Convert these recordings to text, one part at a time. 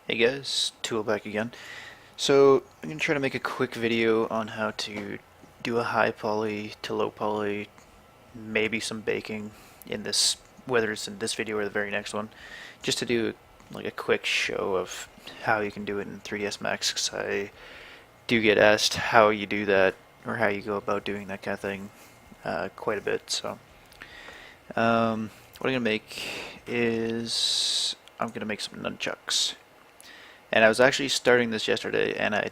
Hey guys, Tool back again. So I'm going to try to make a quick video on how to do a high poly to low poly, maybe some baking in this, whether it's in this video or the very next one, just to do like a quick show of how you can do it in 3ds Max, because I do get asked how you do that or how you go about doing that kind of thing quite a bit. So what I'm going to make is I'm going to make some nunchucks. And I was actually starting this yesterday, and I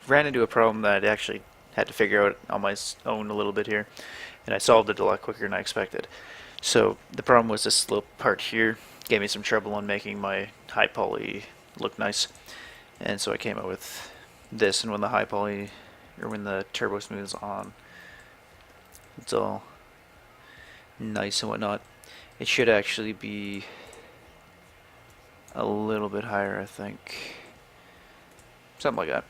ran into a problem that I actually had to figure out on my own a little bit here, and I solved it a lot quicker than I expected. So the problem was this little part here gave me some trouble on making my high poly look nice, and so I came up with this. And when the high poly, or when the TurboSmooth is on, it's all nice and whatnot. It should actually be a little bit higher, I think. Something like that.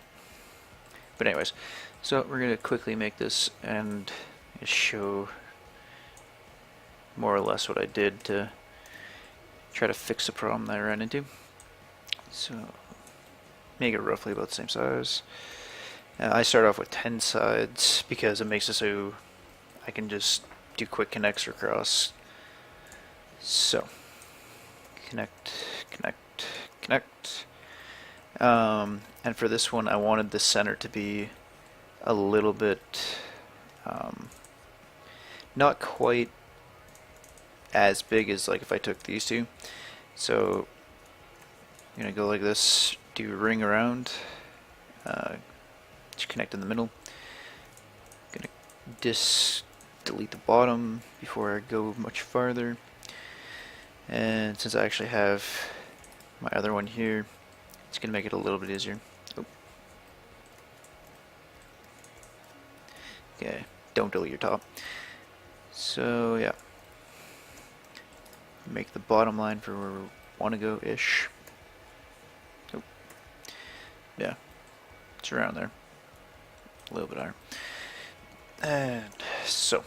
But anyways, so we're going to quickly make this and show more or less what I did to try to fix the problem that I ran into. So make it roughly about the same size. I start off with 10 sides because it makes it so I can just do quick connects across. So connect, connect, connect. And for this one, I wanted the center to be a little bit not quite as big as like if I took these two. So I'm gonna go like this, do a ring around, just connect in the middle. Gonna delete the bottom before I go much farther. And since I actually have my other one here, it's gonna make it a little bit easier. Oh. Okay, don't delete your top. So yeah, make the bottom line for where we want to go-ish. Oh. Yeah, it's around there, a little bit higher. And so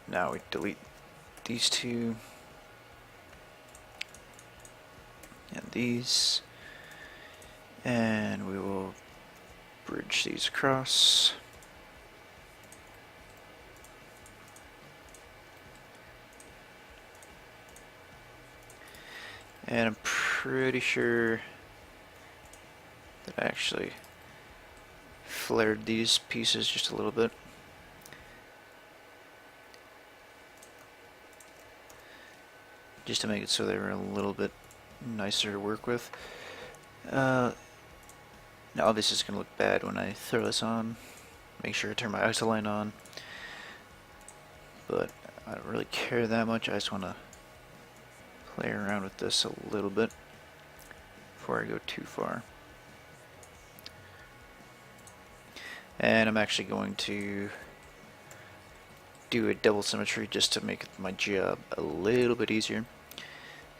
now we delete these two and these, and we will bridge these across. And I'm pretty sure that I actually flared these pieces just a little bit. Just to make it so they were a little bit nicer to work with. Now obviously it's going to look bad when I throw this on. Make sure I turn my isoline on. But I don't really care that much. I just want to play around with this a little bit before I go too far. And I'm actually going to do a double symmetry just to make my job a little bit easier.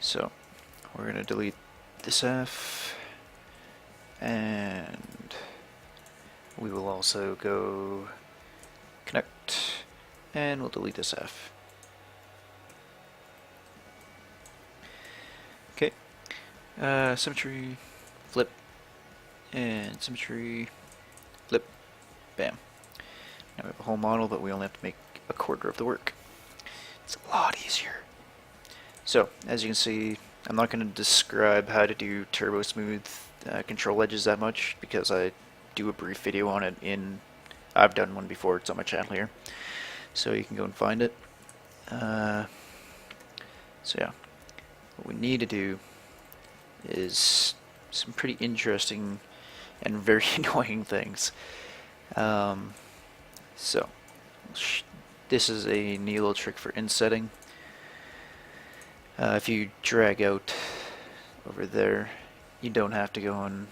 So we're going to delete this F, and we will also go connect, and we'll delete this F. Okay, symmetry, flip, and symmetry, flip, bam. Now we have a whole model, but we only have to make a quarter of the work. It's a lot easier. So, as you can see, I'm not going to describe how to do TurboSmooth control edges that much, because I do a brief video on it I've done one before, it's on my channel here. So you can go and find it. So yeah, what we need to do is some pretty interesting and very annoying things. So, this is a neat little trick for insetting. If you drag out over there, you don't have to go and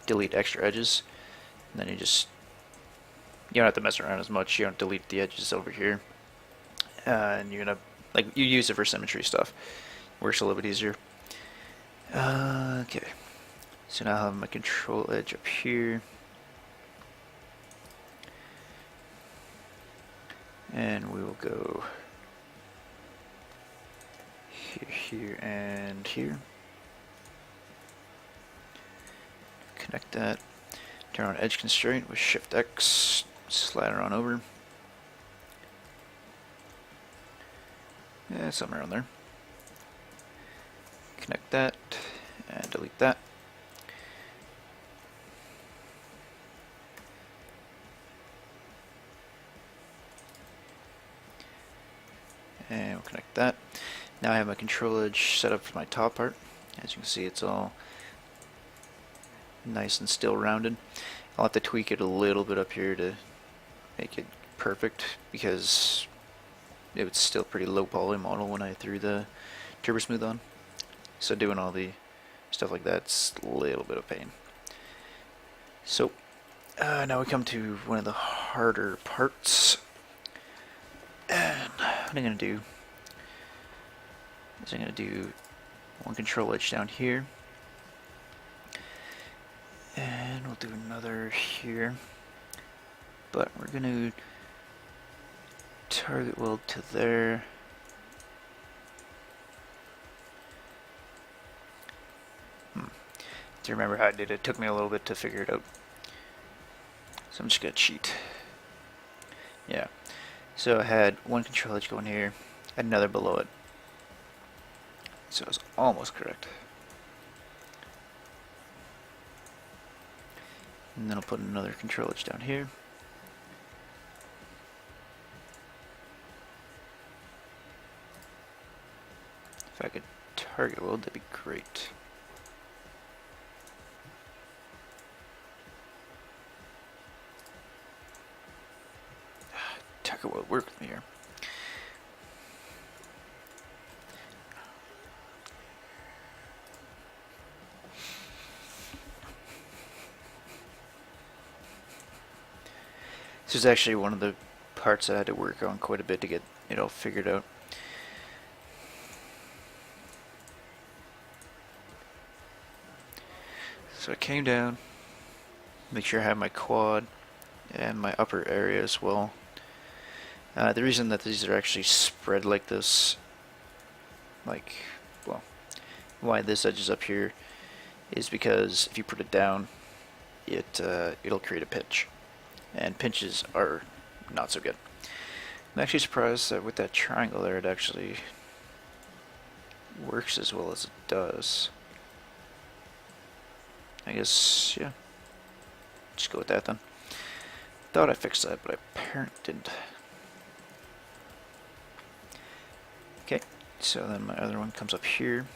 delete extra edges. And then you don't have to mess around as much. You don't delete the edges over here. And you're gonna, you use it for symmetry stuff. Works a little bit easier. Okay. So now I have my control edge up here. And we will go here, here, and here. Connect that. Turn on edge constraint with Shift X. Slide it on over. Yeah, somewhere around there. Connect that and delete that. And we'll connect that. Now I have my control edge set up for my top part. As you can see, it's all nice and still rounded. I'll have to tweak it a little bit up here to make it perfect because it was still pretty low poly model when I threw the TurboSmooth on. So doing all the stuff like that's a little bit of pain. So now we come to one of the harder parts. And what I'm going to do is I'm going to do one control edge down here. And we'll do another here. But we're going to target weld to there. Do you remember how I did it? It took me a little bit to figure it out. So I'm just going to cheat. Yeah. So I had one control edge going here, another below it. So it was almost correct. And then I'll put another control edge down here. If I could target weld, that'd be great. Target weld work with me here. This is actually one of the parts I had to work on quite a bit to get it all figured out. So I came down, make sure I have my quad and my upper area as well. The reason that these are actually spread like this, well, why this edge is up here, is because if you put it down, it'll create a pinch, and pinches are not so good. I'm actually surprised that with that triangle there, it actually works as well as it does. I guess, yeah, just go with that then. Thought I fixed that, but I apparently didn't. Okay, so then my other one comes up here.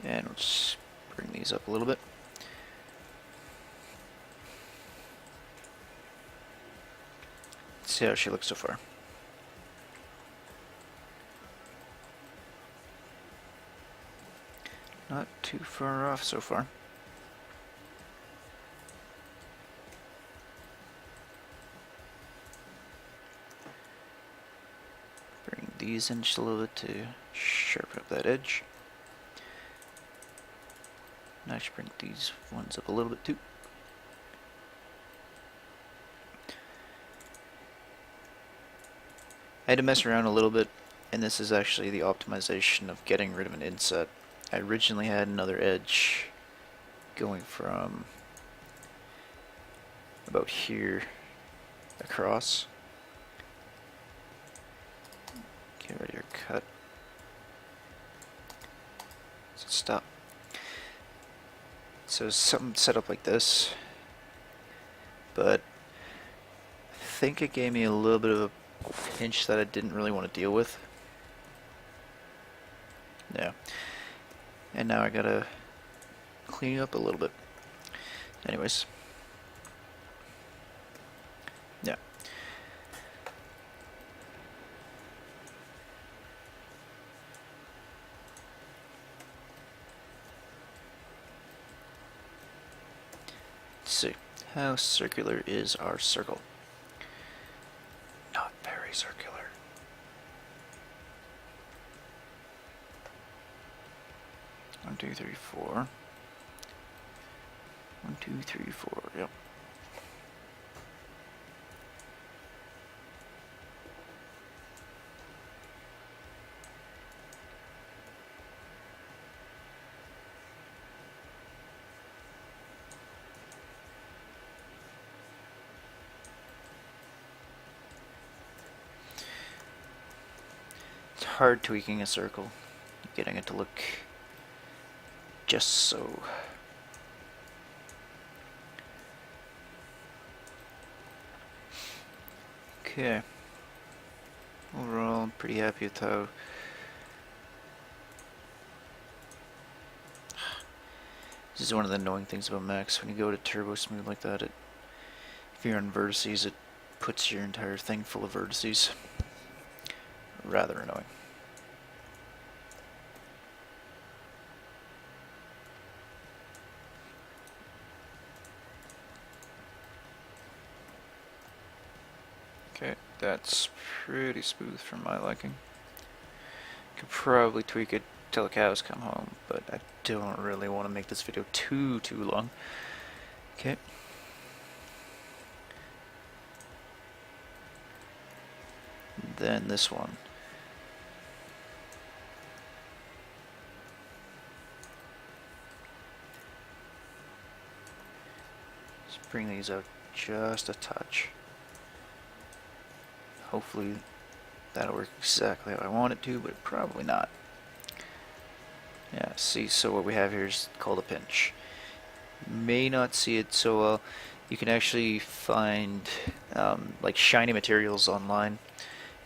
And we'll just bring these up a little bit. See how she looks so far. Not too far off so far. Bring these in just a little bit to sharpen up that edge. And I should bring these ones up a little bit too. I had to mess around a little bit, and this is actually the optimization of getting rid of an inset. I originally had another edge going from about here across. Get rid of your cut. So stop. So something set up like this, but I think it gave me a little bit of a pinch that I didn't really want to deal with. Yeah. And now I gotta clean up a little bit. Anyways. Yeah. Let's see. How circular is our circle? Not very circular. 1, 2, 3, 4. 1, 2, 3, 4. Yep. hard tweaking a circle, getting it to look just so. Okay. Overall, I'm pretty happy with how. This is one of the annoying things about Max. When you go to TurboSmooth like that, if you're on vertices, it puts your entire thing full of vertices. Rather annoying. Okay, that's pretty smooth for my liking. Could probably tweak it till the cows come home, but I don't really want to make this video too long. Okay. Then this one. Let's bring these out just a touch. Hopefully that'll work exactly how I want it to, but probably not. Yeah, see, so what we have here is called a pinch. May not see it so well. You can actually find like shiny materials online,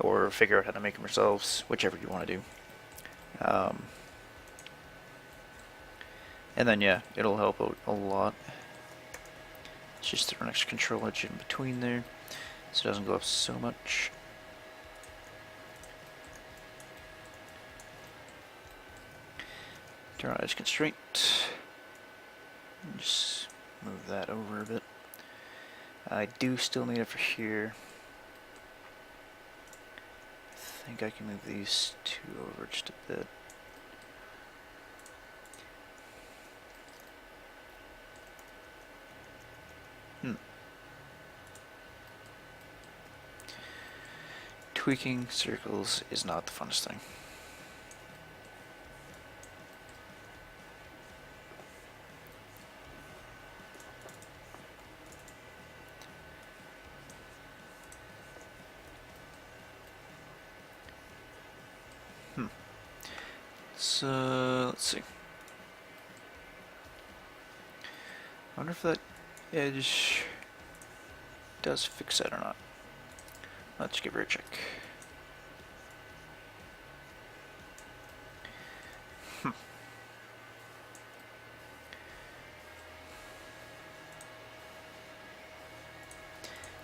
or figure out how to make them yourselves, whichever you want to do. And then yeah, it'll help out a lot. It's just throw an extra control edge in between there, so it doesn't go up so much. Turn on edge constraint. And just move that over a bit. I do still need it for here. I think I can move these two over just a bit. Tweaking circles is not the funnest thing. So let's see. I wonder if that edge does fix that or not. Let's give her a check.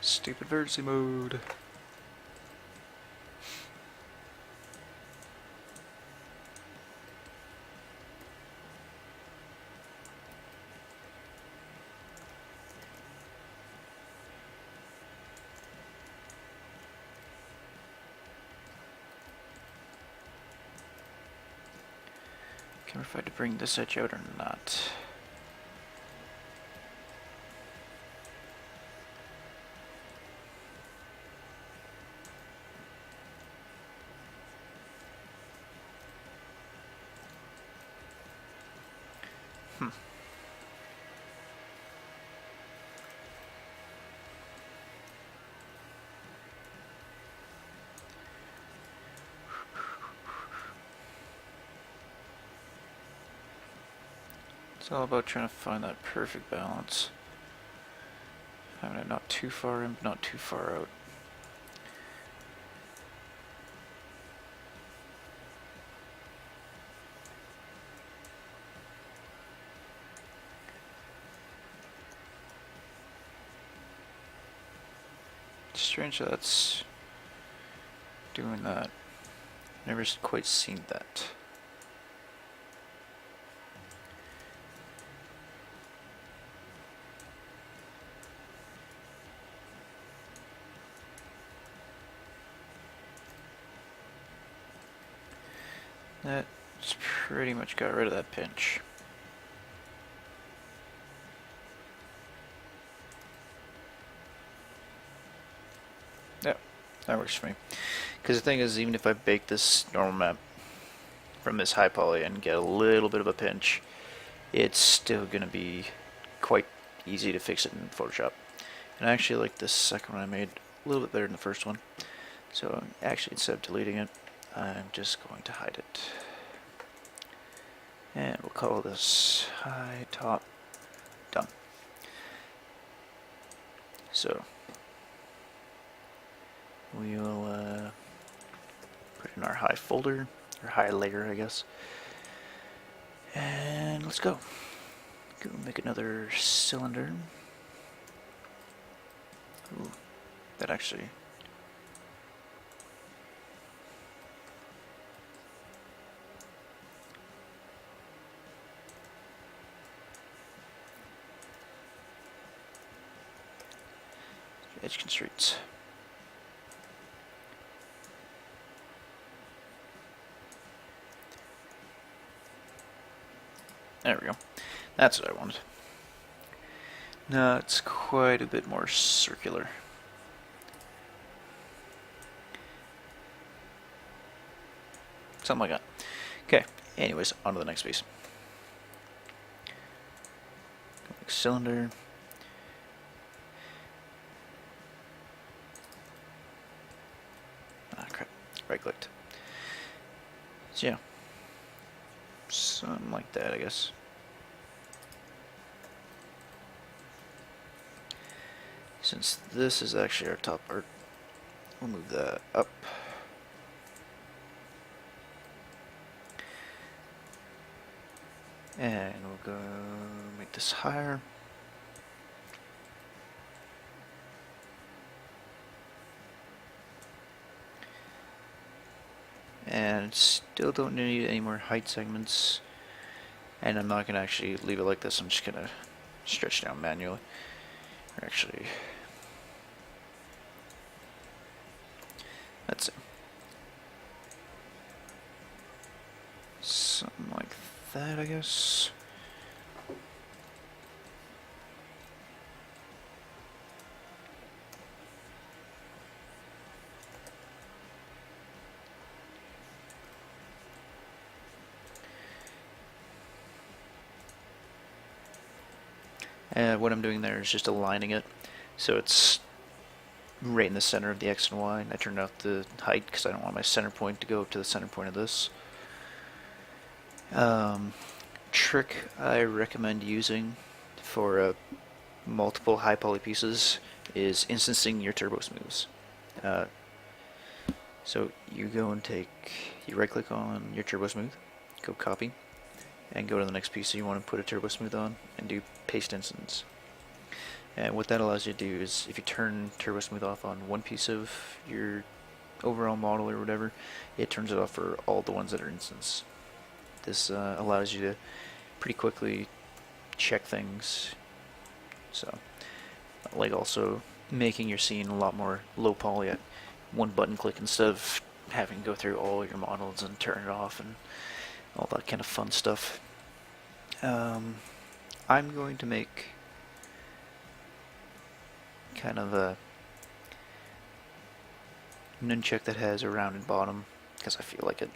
Stupid vertice mode. Can't remember if I had to bring this edge out or not. It's all about trying to find that perfect balance. Having it not too far in, but not too far out. It's strange that that's doing that. Never quite seen that. That's pretty much got rid of that pinch. Yep, that works for me. Because the thing is, even if I bake this normal map from this high poly and get a little bit of a pinch, it's still going to be quite easy to fix it in Photoshop. And I actually like this second one I made a little bit better than the first one. So actually, instead of deleting it, I'm just going to hide it. And we'll call this high top. Done. So we'll put in our high folder, or high layer, I guess. And let's go. Go make another cylinder. Ooh, that actually. Edge constraints. There we go. That's what I wanted. Now it's quite a bit more circular. Something like that. Okay, anyways, on to the next piece. Cylinder. Ah, crap. Right clicked. So yeah. Something like that, I guess. Since this is actually our top part, we'll move that up. And we'll go make this higher. And still don't need any more height segments. And I'm not going to actually leave it like this, I'm just going to stretch down manually. Or actually, that's it. Something like that, I guess. And what I'm doing there is just aligning it so it's right in the center of the X and Y. And I turned out the height because I don't want my center point to go up to the center point of this. Trick I recommend using for multiple high poly pieces is instancing your TurboSmooths. So you go and you right click on your TurboSmooth, go copy, and go to the next piece you want to put a TurboSmooth on, and do paste instance. And what that allows you to do is, if you turn TurboSmooth off on one piece of your overall model or whatever, it turns it off for all the ones that are instance. This allows you to pretty quickly check things. So, like also making your scene a lot more low poly at one button click instead of having to go through all your models and turn it off and all that kind of fun stuff. I'm going to make kind of a Nunchuck that has a rounded bottom because I feel like it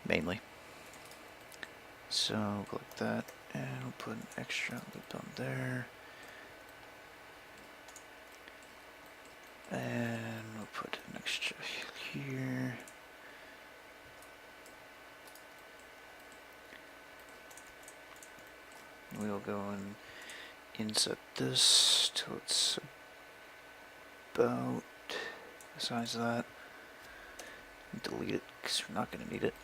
mainly. So we'll click that and we'll put an extra loop on there. And we'll put an extra here. We'll go and inset this till it's about the size of that. Delete it because we're not going to need it.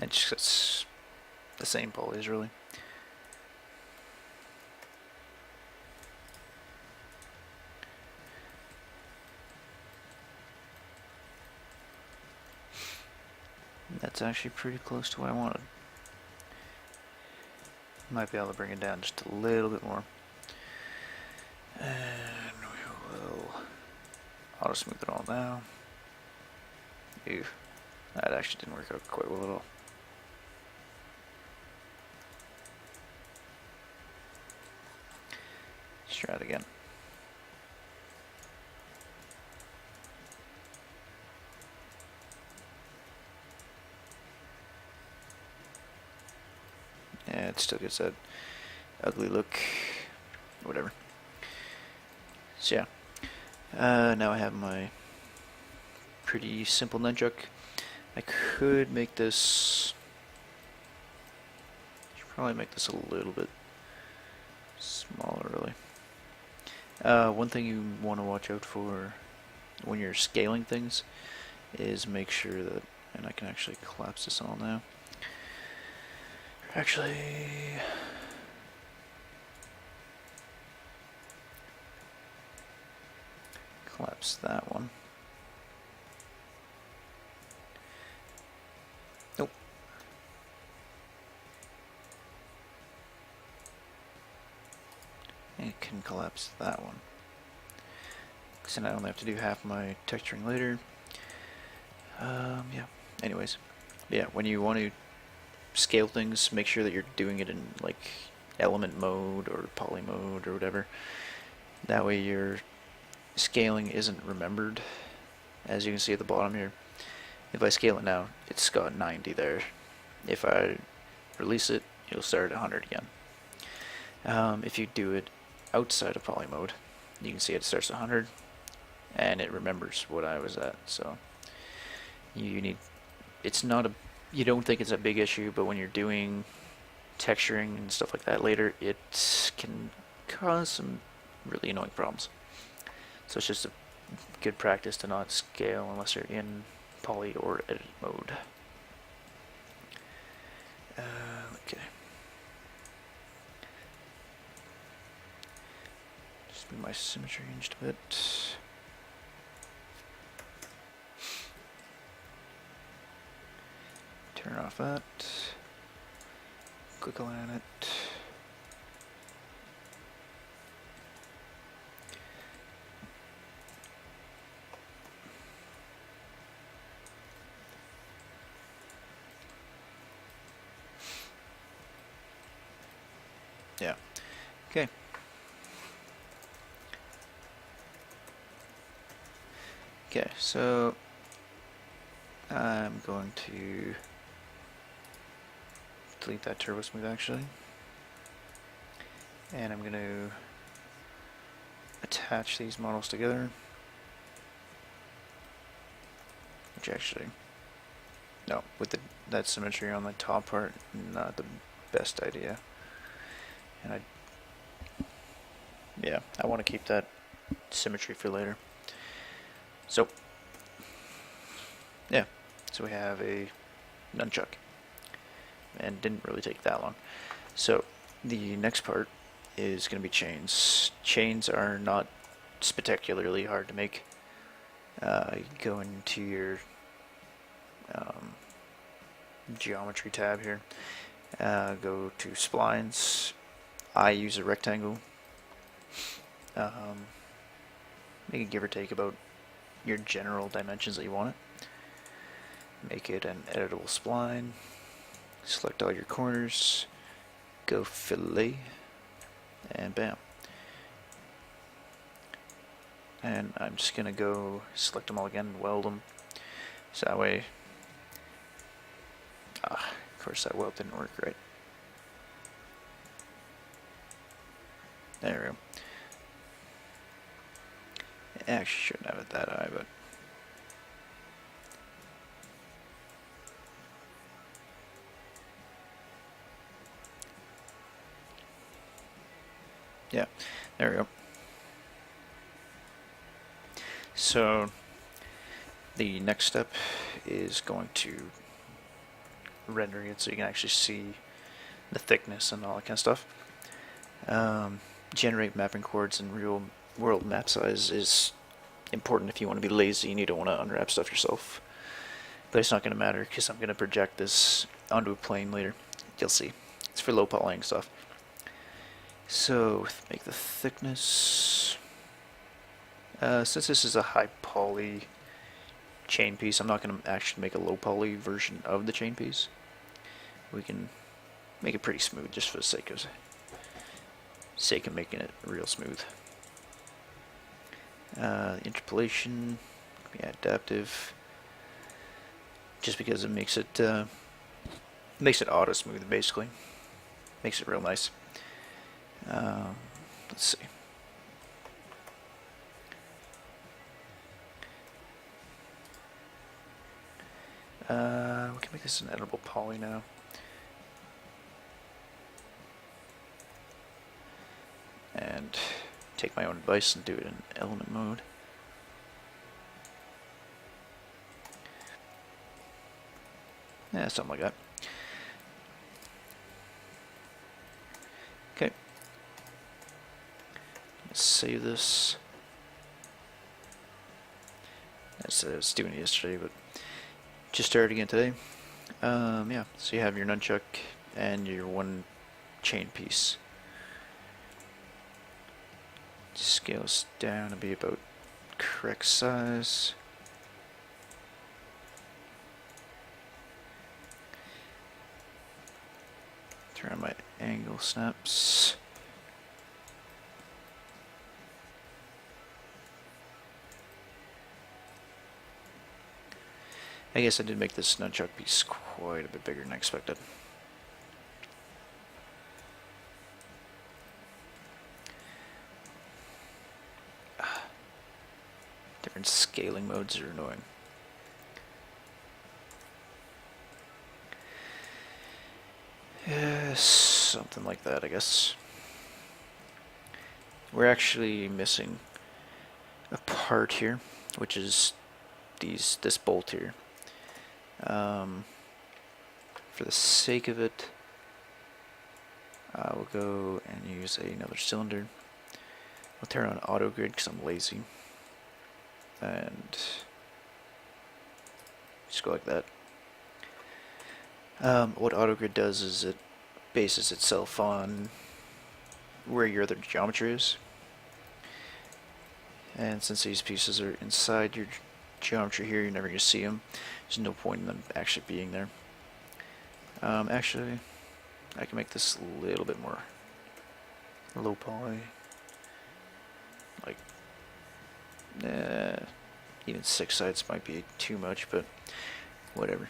It just gets the same polys really. That's actually pretty close to what I wanted. Might be able to bring it down just a little bit more. And we will auto smooth it all now. Ew, that actually didn't work out quite well at all. Let's try it again. Yeah, it still gets that ugly look, whatever. So yeah, Now I have my pretty simple nunchuck. I could make this, should probably make this a little bit smaller really. One thing you want to watch out for when you're scaling things is make sure that, and I can actually collapse this all now. Actually, collapse that one. Nope. And it can collapse that one. So now I only have to do half my texturing later. Yeah. Anyways, yeah, when you want to scale things, make sure that you're doing it in like element mode or poly mode or whatever. That way your scaling isn't remembered. As you can see at the bottom here, if I scale it now, it's got 90 there. If I release it, you'll start at 100 again. If you do it outside of poly mode, you can see it starts at 100 and it remembers what I was at. So you need, it's not a, you don't think it's a big issue, but when you're doing texturing and stuff like that later, it can cause some really annoying problems. So it's just a good practice to not scale unless you're in poly or edit mode. Okay. Just move my symmetry just a bit. Turn off that. Click align it. Yeah. Okay. Okay, so I'm going to delete that TurboSmooth actually, and I'm going to attach these models together, which actually, no, with that symmetry on the top part, not the best idea. And yeah, I want to keep that symmetry for later. So, yeah, so we have a nunchuck, and didn't really take that long. So, the next part is going to be chains. Chains are not spectacularly hard to make. You go into your geometry tab here, go to splines. I use a rectangle. Make it give or take about your general dimensions that you want it. Make it an editable spline. Select all your corners. Go fillet. And bam. And I'm just going to go select them all again and weld them. So that way, of course that weld didn't work right. There we go. I actually shouldn't have it that high, but yeah, there we go. So the next step is going to rendering it so you can actually see the thickness and all that kind of stuff. Generate mapping chords in real world map size is important if you want to be lazy and you don't want to unwrap stuff yourself. But it's not going to matter because I'm going to project this onto a plane later. You'll see. It's for low polying stuff. So make the thickness. Since this is a high poly chain piece, I'm not going to actually make a low poly version of the chain piece. We can make it pretty smooth just for the sake of making it real smooth. Interpolation, yeah, adaptive, just because it makes it auto smooth basically, makes it real nice. Let's see. We can make this an edible poly now. And take my own advice and do it in element mode. Yeah, something like that. Okay. Let's save this. As I was doing it yesterday, but just started again today. Yeah, so you have your nunchuck and your one chain piece. Scales down to be about correct size. Turn on my angle snaps. I guess I did make this nunchuck piece quite a bit bigger than I expected. Different scaling modes are annoying. Yeah, something like that, I guess. We're actually missing a part here, which is this bolt here. For the sake of it, I will go and use another cylinder. I'll turn on auto grid because I'm lazy, and just go like that. What auto grid does is it bases itself on where your other geometry is, and since these pieces are inside your geometry here, you're never going to see them. There's no point in them actually being there. Actually, I can make this a little bit more low poly. Like, even 6 sides might be too much, but whatever.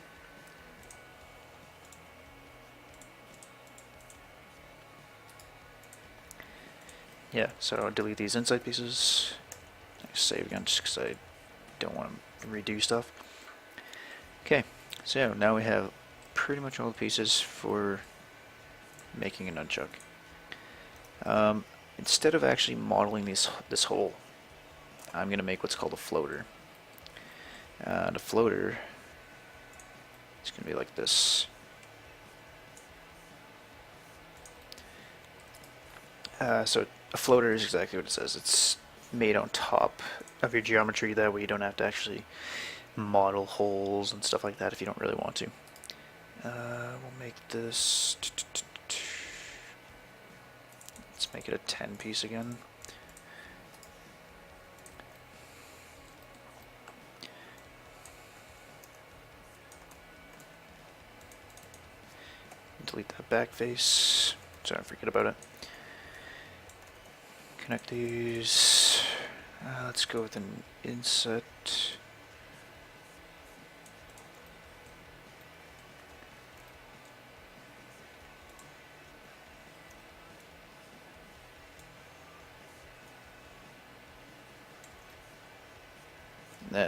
Yeah, so I'll delete these inside pieces. Save again just because I don't want to redo stuff. Okay, so now we have pretty much all the pieces for making a nunchuck. Instead of actually modeling this hole, I'm going to make what's called a floater. The floater is going to be like this. So a floater is exactly what it says. It's made on top of your geometry, that way you don't have to actually model holes and stuff like that if you don't really want to. We'll make this, let's make it a 10 piece again. Delete that back face, so I don't forget about it. Connect these. Let's go with an inset.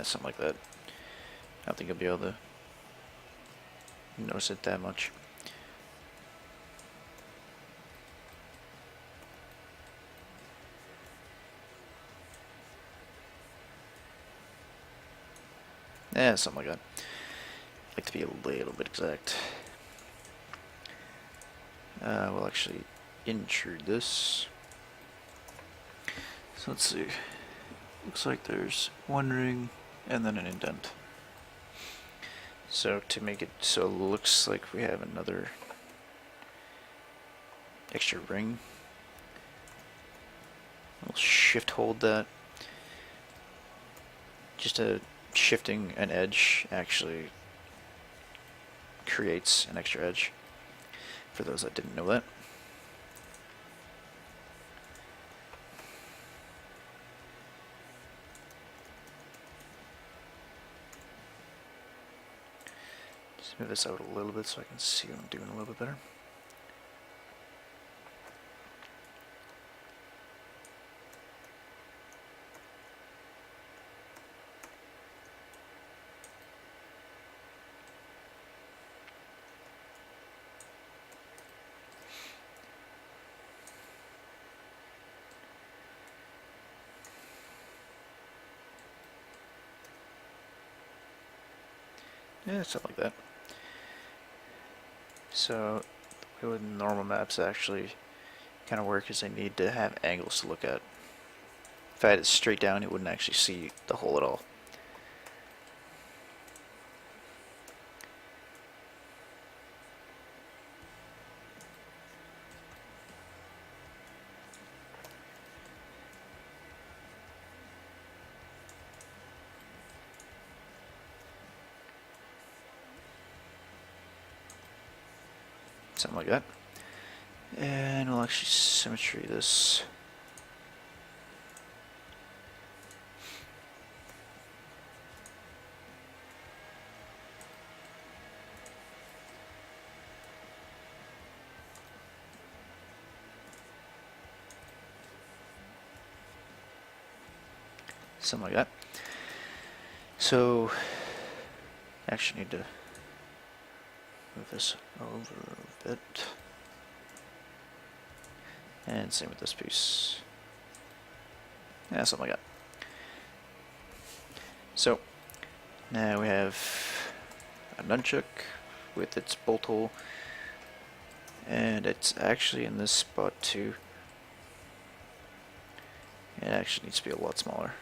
Something like that. I don't think I'll be able to notice it that much. Something like that. I like to be a little bit exact. We'll actually intrude this. So let's see. Looks like there's one ring and then an indent. So to make it so it looks like we have another extra ring, we'll shift hold that. Just shifting an edge actually creates an extra edge, for those that didn't know that. Just move this out a little bit so I can see what I'm doing a little bit better. Yeah, something like that. So the way with normal maps actually kind of work is they need to have angles to look at. If I had it straight down, you wouldn't actually see the hole at all. Something like that. And we'll actually symmetry this. Something like that. So, actually need to move this over a bit. And same with this piece. Yeah, something like that. So, now we have a nunchuck with its bolt hole. And it's actually in this spot too. It actually needs to be a lot smaller.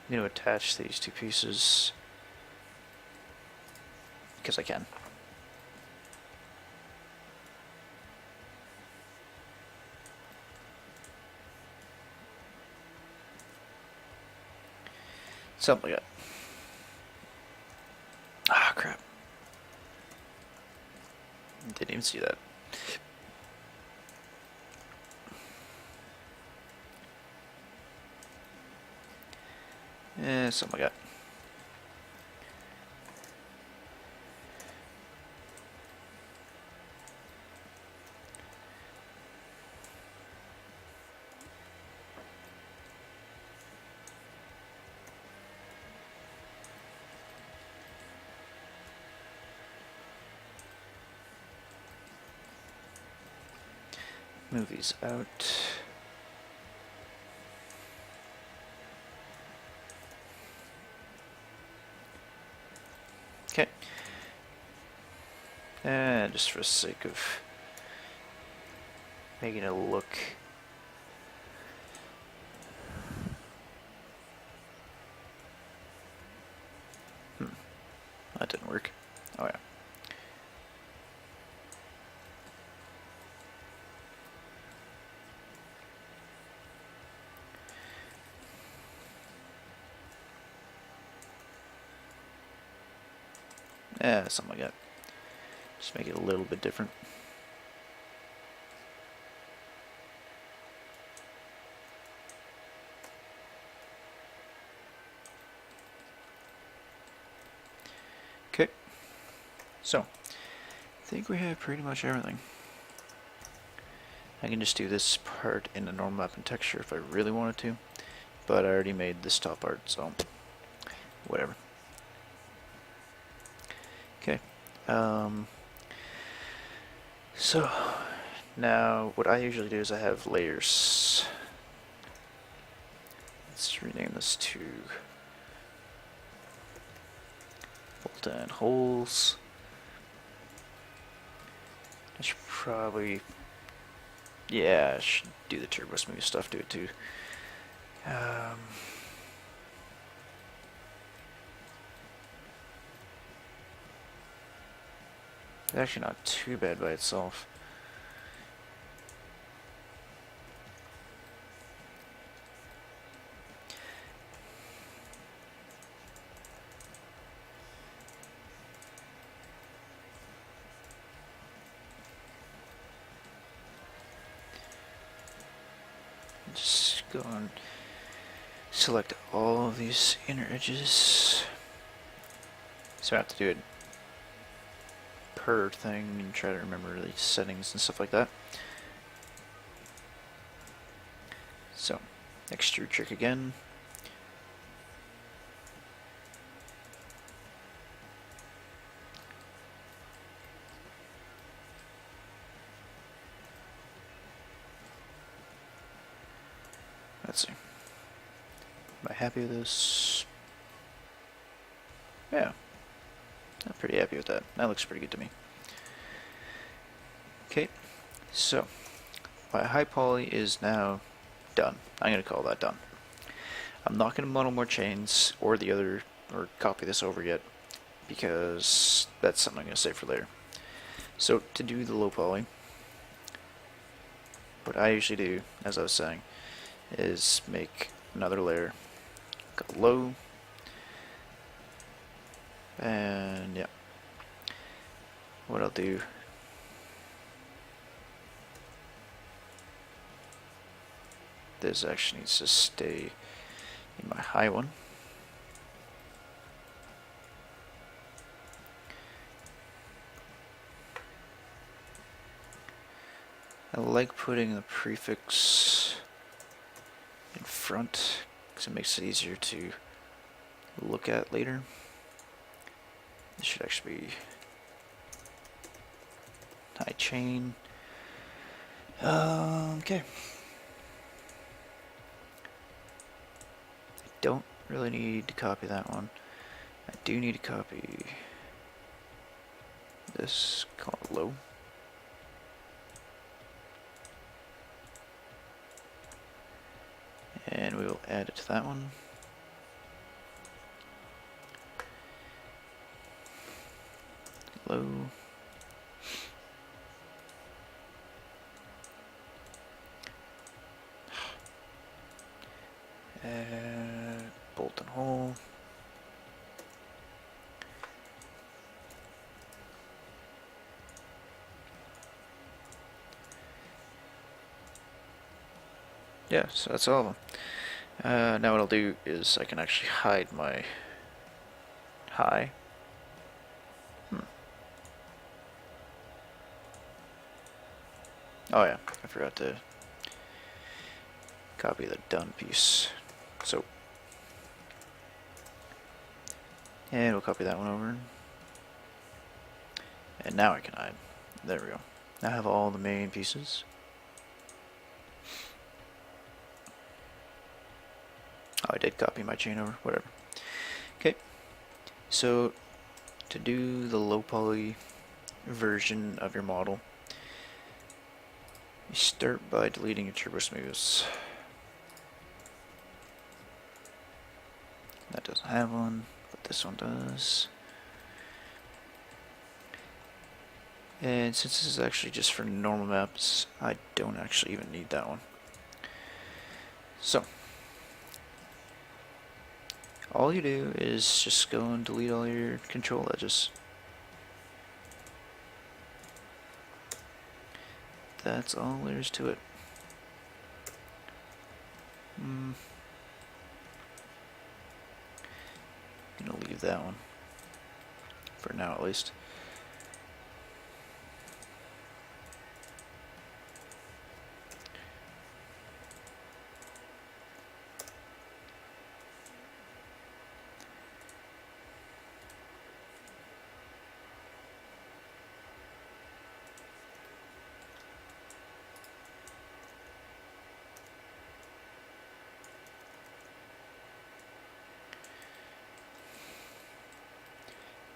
I'm going to attach these two pieces because I can. Something like that. Ah, crap. Didn't even see that. Something like that. Move these out. Okay. And just for the sake of making it look that didn't work. Oh yeah. Yeah, something like that. Just make it a little bit different. Okay. So, I think we have pretty much everything. I can just do this part in the normal map and texture if I really wanted to, but I already made this top part, so whatever. Okay. So now what I usually do is I have layers. Let's rename this to bolt and holes. I should probably, yeah, I should do the TurboSmooth stuff to it too. It's actually not too bad by itself. Just go and select all of these inner edges. So I have to do it per thing and try to remember the settings and stuff like that. So, extrude trick again. Let's see. Am I happy with this? Yeah, I'm pretty happy with that. That looks pretty good to me. Okay, so my high poly is now done. I'm going to call that done. I'm not going to model more chains or the other, or copy this over yet, because that's something I'm going to save for later. So to do the low poly, what I usually do, as I was saying, is make another layer, go low, and yeah, what I'll do, this actually needs to stay in my high one. I like putting the prefix in front because it makes it easier to look at later. This should actually be high chain. Okay. I don't really need to copy that one. I do need to copy this, call it low. And we will add it to that one. Low. Bolt and hole. Yeah, so that's all of them. Now what I'll do is I can actually hide my high. Oh yeah, I forgot to copy the done piece. So, and we'll copy that one over. And now I can hide. There we go. Now I have all the main pieces. Oh, I did copy my chain over, whatever. Okay, so to do the low poly version of your model, you start by deleting your TurboSmooths. That doesn't have one, but this one does. And since this is actually just for normal maps, I don't actually even need that one. So, all you do is just go and delete all your control edges. That's all there is to it. I'm gonna leave that one for now at least.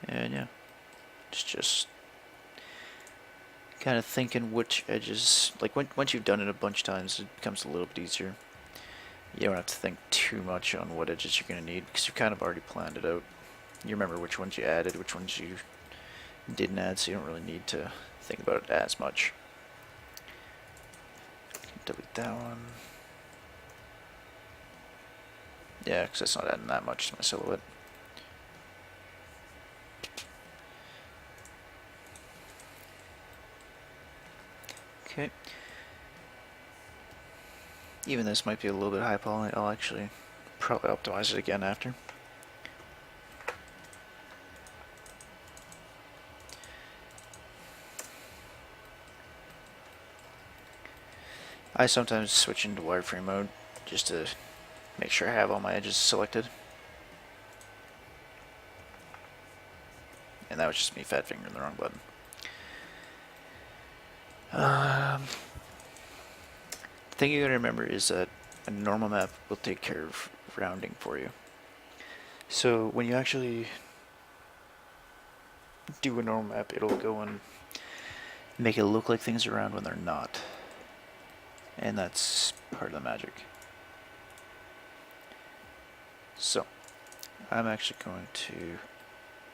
And yeah, it's just kind of thinking which edges, like once you've done it a bunch of times, it becomes a little bit easier. You don't have to think too much on what edges you're going to need because you kind of already planned it out. You remember which ones you added, which ones you didn't add, so you don't really need to think about it as much. Delete that one. Yeah, because that's not adding that much to my silhouette. Okay. Even this might be a little bit high poly. I'll actually probably optimize it again after. I sometimes switch into wireframe mode just to make sure I have all my edges selected. And that was just me fat fingering the wrong button. The thing you gotta remember is that a normal map will take care of rounding for you. So when you actually do a normal map, it'll go and make it look like things are round when they're not. And that's part of the magic. So, I'm actually going to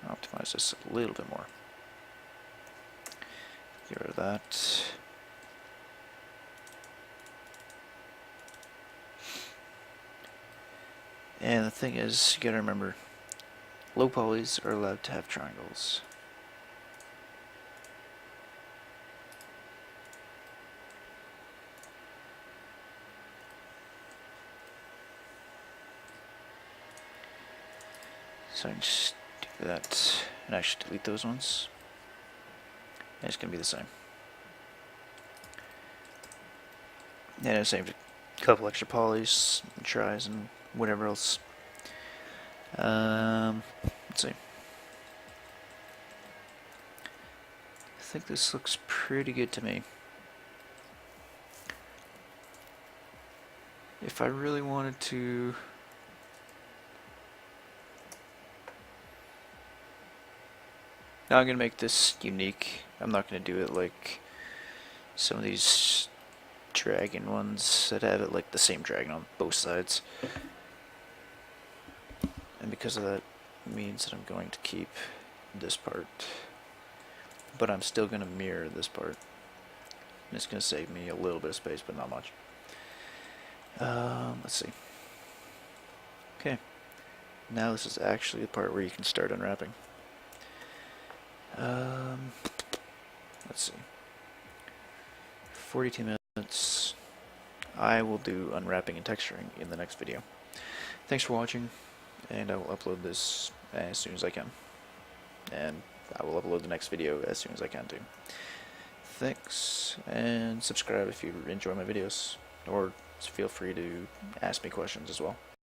optimize this a little bit more. Get rid of that. And the thing is, you gotta remember, low polys are allowed to have triangles. So I can just do that, and I should delete those ones. And it's gonna be the same. And I saved a couple extra polys, and tries, and whatever else. Let's see. I think this looks pretty good to me. If I really wanted to, now I'm going to make this unique. I'm not going to do it like some of these dragon ones that have it like the same dragon on both sides. And because of that, it means that I'm going to keep this part. But I'm still going to mirror this part. And it's going to save me a little bit of space, but not much. Let's see. Okay. Now this is actually the part where you can start unwrapping. Let's see. 42 minutes. I will do unwrapping and texturing in the next video. Thanks for watching, and I will upload this as soon as I can. And I will upload the next video as soon as I can too. Thanks, and subscribe if you enjoy my videos, or feel free to ask me questions as well.